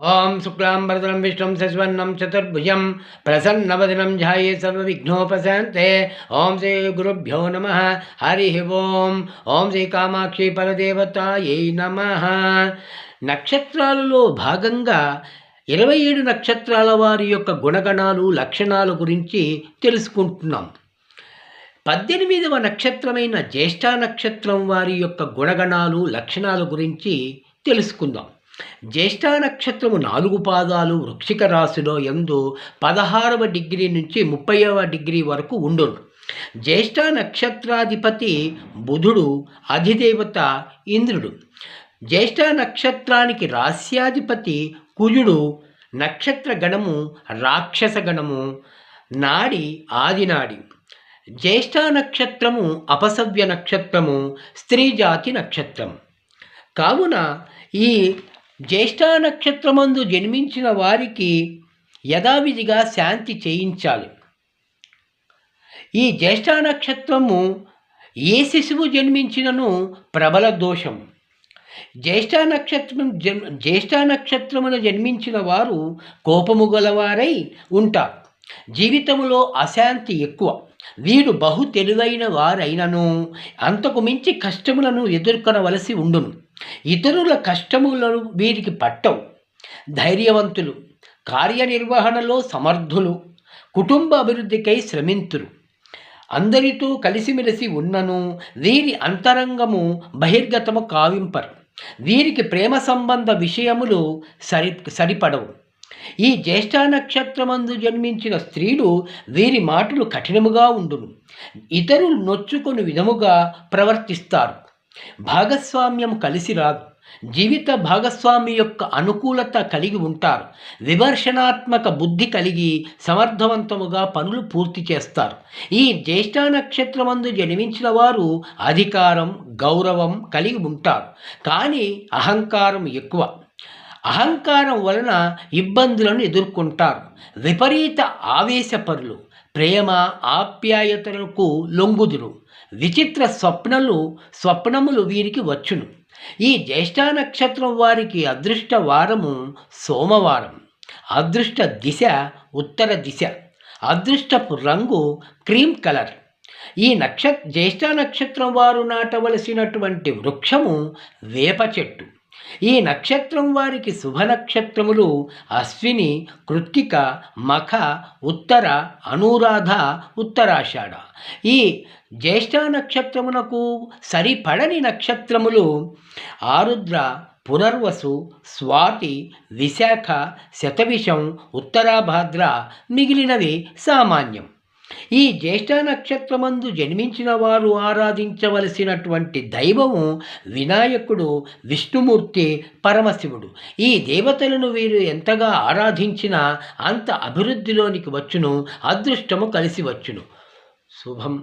ఓం శుక్లాంబరధరం విష్ణుం శశివర్ణం చతుర్భుజం ప్రసన్నవదనం ధ్యాయే సర్వవిఘ్నోపశాంతే. ఓం శ్రీ గురుభ్యో నమ. హరి ఓం. ఓం శ్రీ కామాక్షి పరదేవతాయై నమ. నక్షత్రాలలో భాగంగా 27 నక్షత్రాల వారి యొక్క గుణగణాలు లక్షణాల గురించి తెలుసుకుంటున్నాం. 18వ నక్షత్రమైన జ్యేష్ఠ నక్షత్రం వారి యొక్క గుణగణాలు లక్షణాల గురించి తెలుసుకుందాం. జ్యేష్ఠ నక్షత్రము 4 పాదాలు వృశ్చిక రాశిలో యందు 16వ డిగ్రీ నుంచి 30వ డిగ్రీ వరకు ఉండును. జ్యేష్ఠ నక్షత్రాధిపతి బుధుడు, అధిదేవత ఇంద్రుడు. జ్యేష్ఠ నక్షత్రానికి రాస్యాధిపతి కుజుడు, నక్షత్ర గణము రాక్షస గణము, నాడి ఆదినాడి. జ్యేష్ఠ నక్షత్రము అపసవ్య నక్షత్రము, స్త్రీ జాతి నక్షత్రం. కావున ఈ జ్యేష్ఠ నక్షత్రమందు జన్మించిన వారికి యథావిధిగా శాంతి చేయించాలి. ఈ జ్యేష్ఠ నక్షత్రము ఏ శిశువు జన్మించినను ప్రబల దోషం. జ్యేష్ఠ నక్షత్రమును జన్మించిన వారు కోపము గలవారై ఉంటారు. జీవితంలో అశాంతి ఎక్కువ. వీరు బహు తెలివైన వారైనను అంతకు మించి కష్టములను ఎదుర్కొనవలసి ఉండును. ఇతరుల కష్టములను వీరికి పట్టవు. ధైర్యవంతులు, కార్యనిర్వహణలో సమర్థులు, కుటుంబ అభివృద్ధికై శ్రమింతురు. అందరితో కలిసిమెలిసి ఉన్నను వీరి అంతరంగము బహిర్గతము కావింపరు. వీరికి ప్రేమ సంబంధ విషయములు సరిపడవు. ఈ జ్యేష్ఠ నక్షత్రమందు జన్మించిన స్త్రీలు వీరి మాటలు కఠినముగా ఉండును. ఇతరులు నొచ్చుకొని విధముగా ప్రవర్తిస్తారు. భాగస్వామ్యం కలిసి రాదు. జీవిత భాగస్వామి యొక్క అనుకూలత కలిగి ఉంటారు. విమర్శనాత్మక బుద్ధి కలిగి సమర్థవంతముగా పనులు పూర్తి చేస్తారు. ఈ జ్యేష్ఠ నక్షత్రమందు జన్మించిన వారు అధికారం, గౌరవం కలిగి ఉంటారు. కానీ అహంకారం ఎక్కువ. అహంకారం వలన ఇబ్బందులను ఎదుర్కొంటారు. విపరీత ఆవేశపరులు, ప్రేమ ఆప్యాయతలకు లొంగుదురు. విచిత్ర స్వప్నములు వీరికి వచ్చును. ఈ జ్యేష్ఠ నక్షత్రం వారికి అదృష్ట వారము సోమవారం. అదృష్ట దిశ ఉత్తర దిశ. అదృష్టపు రంగు క్రీమ్ కలర్. ఈ జ్యేష్ఠ నక్షత్రం వారు నాటవలసినటువంటి వృక్షము వేప చెట్టు. ఈ నక్షత్రం వారికి శుభ నక్షత్రములు అశ్విని, కృత్తిక, మఖ, ఉత్తర, అనురాధ, ఉత్తరాషాఢ. ఈ జ్యేష్ఠ నక్షత్రమునకు సరిపడని నక్షత్రములు ఆరుద్ర, పునర్వసు, స్వాతి, విశాఖ, శతవిషం, ఉత్తరాభాద్ర. మిగిలినవి సామాన్యం. ఈ జ్యేష్ఠ నక్షత్రమందు జన్మించిన వారు ఆరాధించవలసినటువంటి దైవము వినాయకుడు, విష్ణుమూర్తి, పరమశివుడు. ఈ దేవతలను వీరు ఎంతగా ఆరాధించినా అంత అభివృద్ధిలోనికి వచ్చును, అదృష్టము కలిసి వచ్చును. శుభం.